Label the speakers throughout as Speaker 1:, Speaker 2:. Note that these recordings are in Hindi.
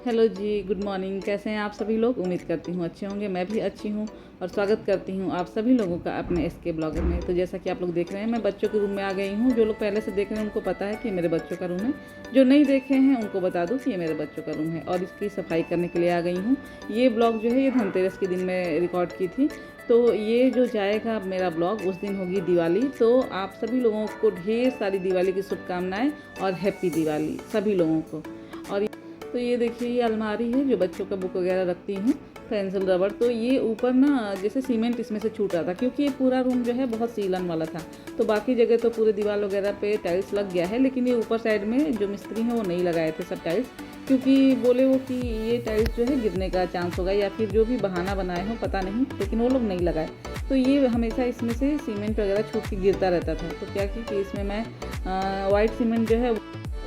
Speaker 1: हेलो जी, गुड मॉर्निंग। कैसे हैं आप सभी लोग? उम्मीद करती हूँ अच्छे होंगे। मैं भी अच्छी हूँ और स्वागत करती हूँ आप सभी लोगों का अपने एसके ब्लॉगर में। तो जैसा कि आप लोग देख रहे हैं, मैं बच्चों के रूम में आ गई हूँ। जो लोग पहले से देख रहे हैं उनको पता है कि मेरे बच्चों का रूम है। जो नहीं देखे हैं उनको बता दूँ कि ये मेरे बच्चों का रूम है और इसकी सफाई करने के लिए आ गई हूँ। ये ब्लॉग जो है ये धनतेरस के दिन में रिकॉर्ड की थी। तो ये जो जाएगा मेरा ब्लॉग उस दिन होगी दिवाली। तो आप सभी लोगों को ढेर सारी दिवाली की शुभकामनाएं और हैप्पी दिवाली सभी लोगों को। और तो ये देखिए, ये अलमारी है जो बच्चों का बुक वगैरह रखती हूँ, पेंसिल रबड़। तो ये ऊपर ना जैसे सीमेंट इसमें से छूट रहा था, क्योंकि ये पूरा रूम जो है बहुत सीलन वाला था। तो बाकी जगह तो पूरे दीवार वगैरह पे टाइल्स लग गया है, लेकिन ये ऊपर साइड में जो मिस्त्री हैं वो नहीं लगाए थे सब टाइल्स, क्योंकि बोले वो कि ये टाइल्स जो है गिरने का चांस होगा, या फिर जो भी बहाना बनाए हों पता नहीं, लेकिन वो लोग नहीं लगाए। तो ये हमेशा इसमें से सीमेंट वगैरह छूट के गिरता रहता था। तो क्या कि इसमें मैं वाइट सीमेंट जो है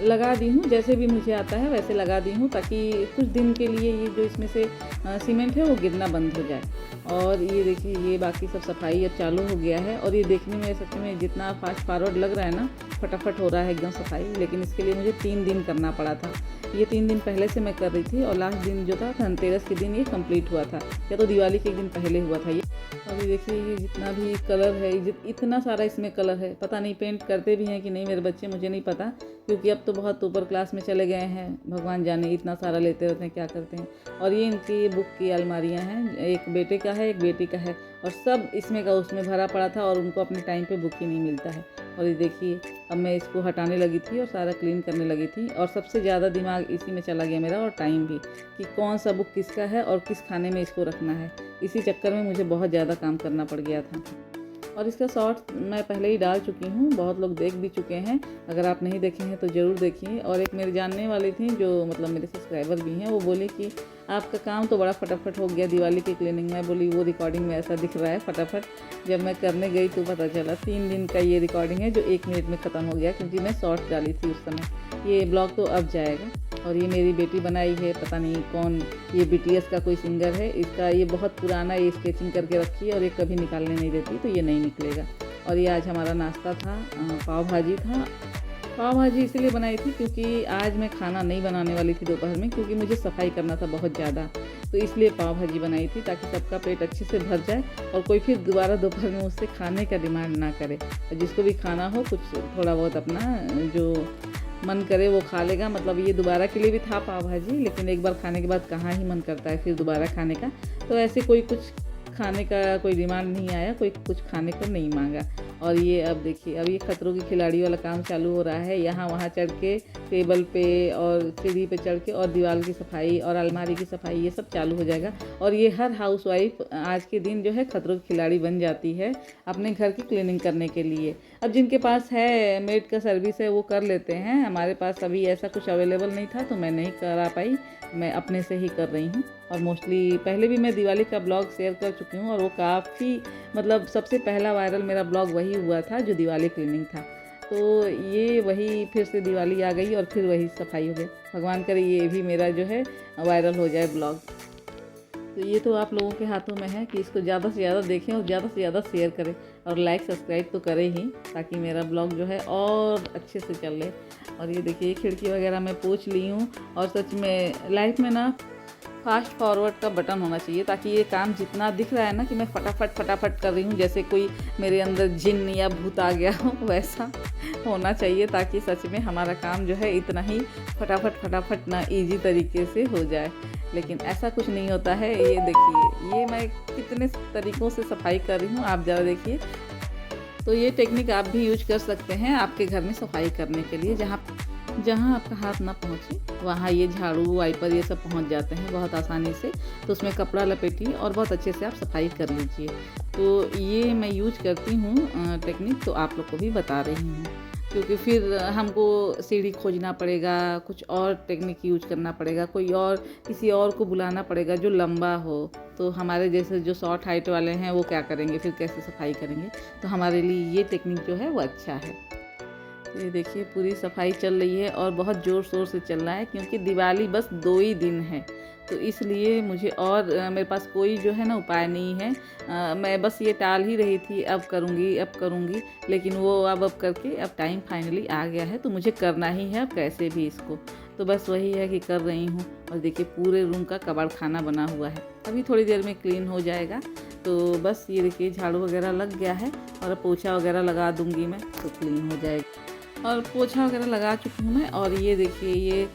Speaker 1: लगा दी हूँ, जैसे भी मुझे आता है वैसे लगा दी हूँ, ताकि कुछ दिन के लिए ये जो इसमें से सीमेंट है वो गिरना बंद हो जाए। और ये देखिए, ये बाकी सब सफाई अब चालू हो गया है। और ये देखने में सच में जितना फास्ट फॉरवर्ड लग रहा है ना, फटाफट हो रहा है एकदम सफाई, लेकिन इसके लिए मुझे 3 दिन करना पड़ा था। ये 3 दिन पहले से मैं कर रही थी और लास्ट दिन जो था धनतेरस के दिन ये कंप्लीट हुआ था, या तो दिवाली के एक दिन पहले हुआ था ये। और ये देखिए, ये जितना भी कलर है, इतना सारा इसमें कलर है, पता नहीं पेंट करते भी हैं कि नहीं मेरे बच्चे, मुझे नहीं पता, क्योंकि अब तो बहुत ऊपर क्लास में चले गए हैं। भगवान जाने इतना सारा लेते रहते हैं, क्या करते हैं। और ये इनकी बुक की अलमारियां हैं, एक बेटे का है एक बेटी का है, और सब इसमें का उसमें भरा पड़ा था और उनको अपने टाइम पे बुक ही नहीं मिलता है। और ये देखिए, अब मैं इसको हटाने लगी थी और सारा क्लीन करने लगी थी, और सबसे ज़्यादा दिमाग इसी में चला गया मेरा, और टाइम भी, कि कौन सा बुक किसका है और किस खाने में इसको रखना है। इसी चक्कर में मुझे बहुत ज़्यादा काम करना पड़ गया था। और इसका शॉर्ट मैं पहले ही डाल चुकी हूँ, बहुत लोग देख भी चुके हैं। अगर आप नहीं देखे हैं तो ज़रूर देखिए। और एक मेरी जानने वाली थी जो मतलब मेरे सब्सक्राइबर भी हैं, वो बोली कि आपका काम तो बड़ा फटाफट हो गया दिवाली की क्लीनिंग में। बोली वो रिकॉर्डिंग में ऐसा दिख रहा है फटाफट, जब मैं करने गई तो पता चला 3 दिन का ये रिकॉर्डिंग है जो 1 मिनट में ख़त्म हो गया, क्योंकि मैं शॉर्ट डाली थी उस समय। ये ब्लॉग तो अब जाएगा। और ये मेरी बेटी बनाई है, पता नहीं कौन, ये बीटीएस का कोई सिंगर है। इसका ये बहुत पुराना ये स्केचिंग करके रखी है और ये कभी निकालने नहीं देती, तो ये नहीं निकलेगा। और ये आज हमारा नाश्ता था, पाव भाजी था। पाव भाजी इसलिए बनाई थी क्योंकि आज मैं खाना नहीं बनाने वाली थी दोपहर में, क्योंकि मुझे सफाई करना था बहुत ज़्यादा। तो इसलिए पाव भाजी बनाई थी, ताकि सबका पेट अच्छे से भर जाए और कोई फिर दोबारा दोपहर में मुझसे खाने का डिमांड ना करे। और जिसको भी खाना हो, कुछ थोड़ा बहुत अपना जो मन करे वो खा लेगा। मतलब ये दोबारा के लिए भी था पाव भाजी, लेकिन एक बार खाने के बाद कहाँ ही मन करता है फिर दोबारा खाने का। तो ऐसे कोई कुछ खाने का कोई डिमांड नहीं आया, कोई कुछ खाने को नहीं मांगा। और ये अब देखिए, अब ये खतरों की खिलाड़ी वाला काम चालू हो रहा है। यहाँ वहाँ चढ़ के टेबल पे और सीढ़ी पे चढ़ के, और दीवार की सफाई और अलमारी की सफाई, ये सब चालू हो जाएगा। और ये हर हाउसवाइफ आज के दिन जो है खतरों की खिलाड़ी बन जाती है अपने घर की क्लीनिंग करने के लिए। अब जिनके पास है मेड का सर्विस है वो कर लेते हैं, हमारे पास अभी ऐसा कुछ अवेलेबल नहीं था तो मैं नहीं करा पाई, मैं अपने से ही कर रही हूँ। और मोस्टली पहले भी मैं दिवाली का ब्लॉग शेयर कर चुकी हूँ, और वो काफ़ी मतलब सबसे पहला वायरल मेरा ब्लॉग वही हुआ था जो दिवाली क्लीनिंग था। तो ये वही फिर से दिवाली आ गई और फिर वही सफाई हो गई। भगवान करे ये भी मेरा जो है वायरल हो जाए ब्लॉग। तो ये तो आप लोगों के हाथों में है कि इसको ज़्यादा से ज़्यादा देखें और ज़्यादा से ज़्यादा शेयर करें, और लाइक सब्सक्राइब तो करें ही, ताकि मेरा ब्लॉग जो है और अच्छे से चले। और ये देखिए, खिड़की वगैरह मैं पोंछ ली हूँ। और सच में लाइफ में ना फास्ट फॉरवर्ड का बटन होना चाहिए, ताकि ये काम जितना दिख रहा है ना कि मैं फटाफट फटाफट कर रही हूँ, जैसे कोई मेरे अंदर जिन या भूत आ गया हो, वैसा होना चाहिए, ताकि सच में हमारा काम जो है इतना ही फटाफट फटाफट ना ईजी तरीके से हो जाए। लेकिन ऐसा कुछ नहीं होता है। ये देखिए, ये मैं कितने तरीक़ों से सफाई कर रही हूँ, आप ज़रा देखिए। तो ये टेक्निक आप भी यूज कर सकते हैं आपके घर में सफाई करने के लिए। जहाँ जहाँ आपका हाथ ना पहुँचे वहाँ ये झाड़ू वाइपर ये सब पहुँच जाते हैं बहुत आसानी से। तो उसमें कपड़ा लपेटिए और बहुत अच्छे से आप सफाई कर लीजिए। तो ये मैं यूज करती हूँ टेक्निक, तो आप लोग को भी बता रही हूँ, क्योंकि फिर हमको सीढ़ी खोजना पड़ेगा, कुछ और टेक्निक यूज करना पड़ेगा, कोई और किसी और को बुलाना पड़ेगा जो लंबा हो। तो हमारे जैसे जो शॉर्ट हाइट वाले हैं वो क्या करेंगे, फिर कैसे सफाई करेंगे। तो हमारे लिए ये टेक्निक जो है वो अच्छा है। तो ये देखिए, पूरी सफाई चल रही है और बहुत ज़ोर शोर से चल रहा है, क्योंकि दिवाली बस 2 ही दिन है। तो इसलिए मुझे और मेरे पास कोई जो है ना उपाय नहीं है। मैं बस ये टाल ही रही थी, अब करूँगी, लेकिन वो अब करके अब टाइम फाइनली आ गया है, तो मुझे करना ही है अब कैसे भी इसको। तो बस वही है कि कर रही हूँ। और देखिए पूरे रूम का कबाड़ खाना बना हुआ है, अभी थोड़ी देर में क्लीन हो जाएगा। तो बस ये देखिए झाड़ू वगैरह लग गया है और पोछा वगैरह लगा दूँगी मैं तो क्लीन हो जाएगा। और पोछा वगैरह लगा चुकी हूँ मैं। और ये देखिए ये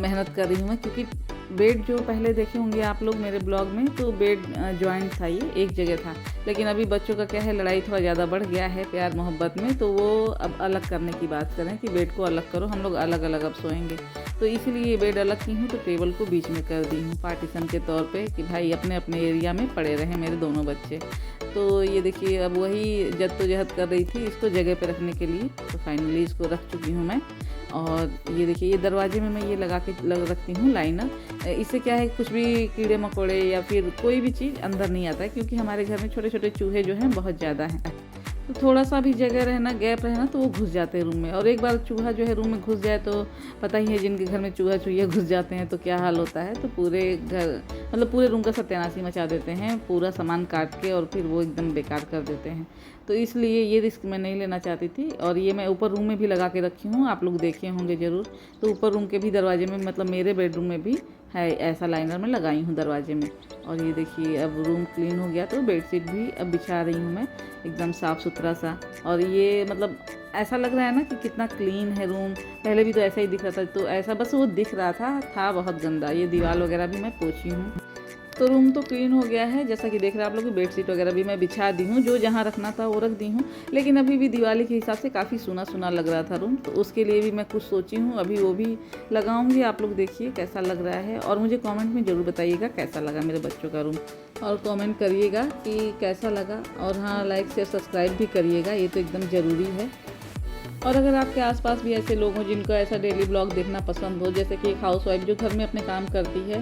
Speaker 1: मेहनत कर रही हूँ मैं, क्योंकि बेड जो पहले देखे होंगे आप लोग मेरे ब्लॉग में, तो बेड जॉइंट था, ये एक जगह था। लेकिन अभी बच्चों का क्या है, लड़ाई थोड़ा ज़्यादा बढ़ गया है प्यार मोहब्बत में, तो वो अब अलग करने की बात करें कि बेड को अलग करो, हम लोग अलग अलग अब सोएंगे। तो इसीलिए ये बेड अलग की हूँ, तो टेबल को बीच में कर दी हूँ पार्टीशन के तौर पे कि भाई अपने अपने एरिया में पड़े रहें मेरे दोनों बच्चे। तो ये देखिए अब वही जद्दोजहद कर रही थी इसको जगह पे रखने के लिए, तो फाइनली इसको रख चुकी हूँ मैं। और ये देखिए ये दरवाजे में मैं ये लगा के रखती हूँ लाइनर। इससे क्या है, कुछ भी कीड़े मकोड़े या फिर कोई भी चीज़ अंदर नहीं आता है, क्योंकि हमारे घर में छोटे छोटे चूहे जो हैं बहुत ज़्यादा हैं। तो थोड़ा सा भी जगह रहना, गैप रहना, तो वो घुस जाते हैं रूम में। और एक बार चूहा जो है रूम में घुस जाए तो पता ही है, जिनके घर में चूहा चूहिया घुस जाते हैं तो क्या हाल होता है। तो पूरे घर मतलब पूरे रूम का सत्यानाशी मचा देते हैं, पूरा सामान काट के, और फिर वो एकदम बेकार कर देते हैं। तो इसलिए ये रिस्क मैं नहीं लेना चाहती थी। और ये मैं ऊपर रूम में भी लगा के रखी हूँ, आप लोग देखे होंगे ज़रूर। तो ऊपर रूम के भी दरवाजे में, मतलब मेरे बेडरूम में भी है ऐसा लाइनर मैं लगाई हूँ दरवाजे में। और ये देखिए अब रूम क्लीन हो गया, तो बेडशीट भी अब बिछा रही हूँ मैं एकदम साफ़ सुथरा सा। और ये मतलब ऐसा लग रहा है ना कि कितना क्लीन है रूम। पहले भी तो ऐसा ही दिख रहा था, तो ऐसा बस वो दिख रहा था बहुत गंदा। ये दीवार वगैरह भी मैं पोंछी हूँ। तो रूम तो क्लीन हो गया है, जैसा कि देख रहे हैं आप लोग। बेडशीट वगैरह भी मैं बिछा दी हूँ, जो जहाँ रखना था वो रख दी हूँ। लेकिन अभी भी दिवाली के हिसाब से काफ़ी सूना सूना लग रहा था रूम, तो उसके लिए भी मैं कुछ सोची हूँ, अभी वो भी लगाऊंगी। आप लोग देखिए कैसा लग रहा है, और मुझे कमेंट में ज़रूर बताइएगा कैसा लगा मेरे बच्चों का रूम। और कमेंट करिएगा कि कैसा लगा, और हाँ लाइक शेयर सब्सक्राइब भी करिएगा, ये तो एकदम ज़रूरी है। और अगर आपके आसपास भी ऐसे लोग हों जिनको ऐसा डेली ब्लॉग देखना पसंद हो, जैसे कि एक हाउसवाइफ जो घर में अपने काम करती है,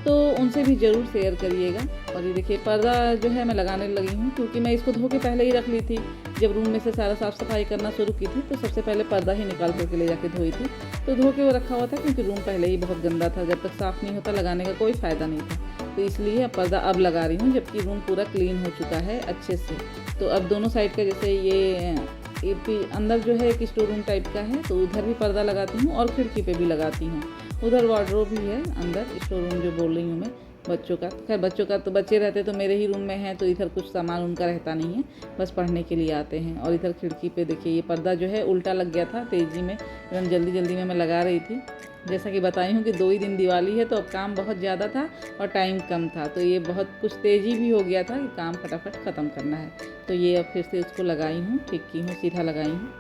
Speaker 1: तो उनसे भी ज़रूर शेयर करिएगा। और ये देखिए पर्दा जो है मैं लगाने लगी हूँ, क्योंकि मैं इसको धो के पहले ही रख ली थी। जब रूम में से सारा साफ़ सफाई करना शुरू की थी, तो सबसे पहले पर्दा ही निकाल करके ले जाके धोई थी। तो धो के वो रखा हुआ था, क्योंकि रूम पहले ही बहुत गंदा था, जब तक साफ़ नहीं होता लगाने का कोई फ़ायदा नहीं था। तो इसलिए पर्दा अब लगा रही हूँ, जबकि रूम पूरा क्लीन हो चुका है अच्छे से। तो अब दोनों साइड का, जैसे ये अंदर जो है एक स्टोर रूम टाइप का है, तो उधर भी पर्दा लगाती हूँ, और खिड़की पे भी लगाती हूँ। उधर वार्डरोब भी है, अंदर स्टोर रूम जो बोल रही हूँ मैं बच्चों का। खैर बच्चों का तो बच्चे रहते तो मेरे ही रूम में हैं, तो इधर कुछ सामान उनका रहता नहीं है, बस पढ़ने के लिए आते हैं। और इधर खिड़की पे देखिए ये पर्दा जो है उल्टा लग गया था तेज़ी में, एकदम जल्दी जल्दी में मैं लगा रही थी। जैसा कि बताई हूँ कि 2 ही दिन दिवाली है, तो अब काम बहुत ज़्यादा था और टाइम कम था, तो ये बहुत कुछ तेज़ी भी हो गया था कि काम फटाफट ख़त्म करना है। तो ये अब फिर से उसको लगाई हूँ, ठीक की हूँ, सीधा लगाई हूँ।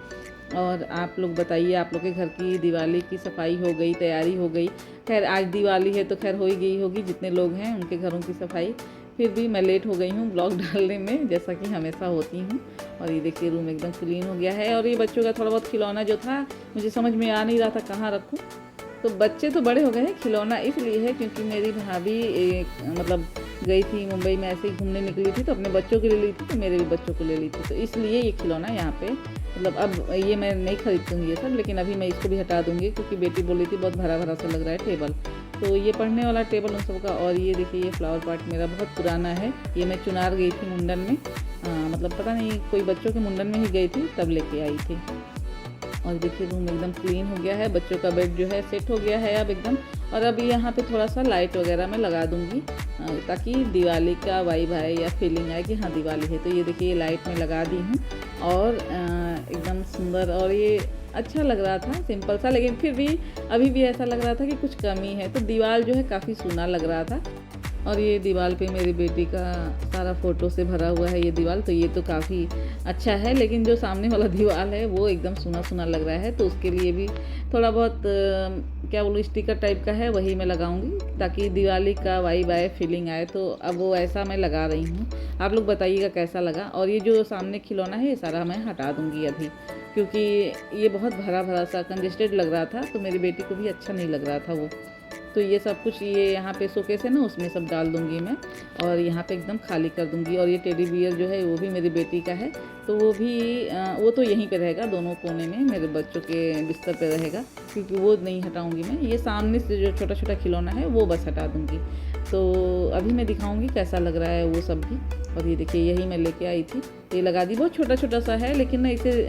Speaker 1: और आप लोग बताइए, आप लोग के घर की दिवाली की सफाई हो गई, तैयारी हो गई? खैर आज दिवाली है तो खैर हो ही गई होगी, जितने लोग हैं उनके घरों की सफाई। फिर भी मैं लेट हो गई हूँ ब्लॉग डालने में, जैसा कि हमेशा होती हूँ। और ये देखिए रूम एकदम क्लीन हो गया है। और ये बच्चों का थोड़ा बहुत खिलौना जो था, मुझे समझ में आ नहीं रहा था कहाँ रखूँ। तो बच्चे तो बड़े हो गए हैं, खिलौना इसलिए है क्योंकि मेरी भाभी मतलब गई थी मुंबई में, ऐसे ही घूमने निकली थी, तो अपने बच्चों के लिए ली थी, तो मेरे भी बच्चों को ले ली थी। तो इसलिए ये खिलौना यहाँ पे, मतलब अब ये मैं नहीं खरीदूँगी ये सब, लेकिन अभी मैं इसको भी हटा दूँगी, क्योंकि बेटी बोली थी बहुत भरा भरा सा लग रहा है टेबल। तो ये पढ़ने वाला टेबल उन सबका। और ये देखिए ये फ्लावर पॉट मेरा बहुत पुराना है, ये मैं चुनार गई थी मुंडन में, मतलब पता नहीं कोई बच्चों के मुंडन में ही गई थी, तब लेके आई थी। और देखिए रूम एकदम क्लीन हो गया है, बच्चों का बेड जो है सेट हो गया है अब एकदम। और अभी यहाँ पे थोड़ा सा लाइट वगैरह मैं लगा दूँगी, ताकि दिवाली का वाइब आए या फीलिंग आए कि हाँ दिवाली है। तो ये देखिए ये लाइट मैं लगा दी हूँ, और एकदम सुंदर, और ये अच्छा लग रहा था सिंपल सा, लेकिन फिर भी अभी भी ऐसा लग रहा था कि कुछ कमी है। तो दीवार जो है काफ़ी सूना लग रहा था। और ये दीवार पे मेरी बेटी का सारा फ़ोटो से भरा हुआ है ये दीवार, तो ये तो काफ़ी अच्छा है। लेकिन जो सामने वाला दीवार है वो एकदम सूना सूना लग रहा है, तो उसके लिए भी थोड़ा बहुत क्या बोलूँ स्टिकर टाइप का है, वही मैं लगाऊंगी, ताकि दिवाली का वाइब आए, फीलिंग आए। तो अब वो ऐसा मैं लगा रही हूँ, आप लोग बताइएगा कैसा लगा। और ये जो सामने खिलौना है ये सारा मैं हटा दूँगी अभी, क्योंकि ये बहुत भरा भरा सा कंजेस्टेड लग रहा था, तो मेरी बेटी को भी अच्छा नहीं लग रहा था वो। तो ये सब कुछ ये यहाँ पे शोकेस है ना, उसमें सब डाल दूँगी मैं, और यहाँ पे एकदम खाली कर दूँगी। और ये टेडी बियर जो है वो भी मेरी बेटी का है, तो वो भी वो तो यहीं पे रहेगा, दोनों कोने में मेरे बच्चों के बिस्तर पे रहेगा, क्योंकि वो नहीं हटाऊँगी मैं। ये सामने से जो छोटा छोटा खिलौना है वो बस हटा दूँगी। तो अभी मैं दिखाऊँगी कैसा लग रहा है वो सब भी। और ये देखिए यही मैं लेके आई थी, ये लगा दी, बहुत छोटा छोटा सा है, लेकिन ना इसे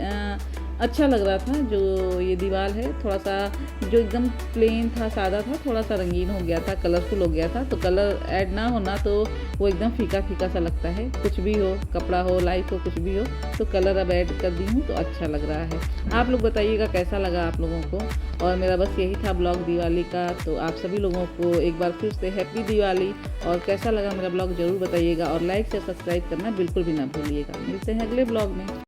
Speaker 1: अच्छा लग रहा था। जो ये दीवार है थोड़ा सा जो एकदम प्लेन था, सादा था, थोड़ा सा रंगीन हो गया था, कलरफुल हो गया था। तो कलर ऐड ना होना तो वो एकदम फीका फीका सा लगता है। कुछ भी हो, कपड़ा हो, लाइट हो, कुछ भी हो, तो कलर अब ऐड कर दी हूँ तो अच्छा लग रहा है। आप लोग बताइएगा कैसा लगा आप लोगों को। और मेरा बस यही था ब्लॉग दिवाली का। तो आप सभी लोगों को एक बार फिर से हैप्पी दिवाली। और कैसा लगा मेरा ब्लॉग ज़रूर बताइएगा और लाइक से सब्सक्राइब करना बिल्कुल भी ना भूलिएगा। मिलते हैं अगले ब्लॉग में।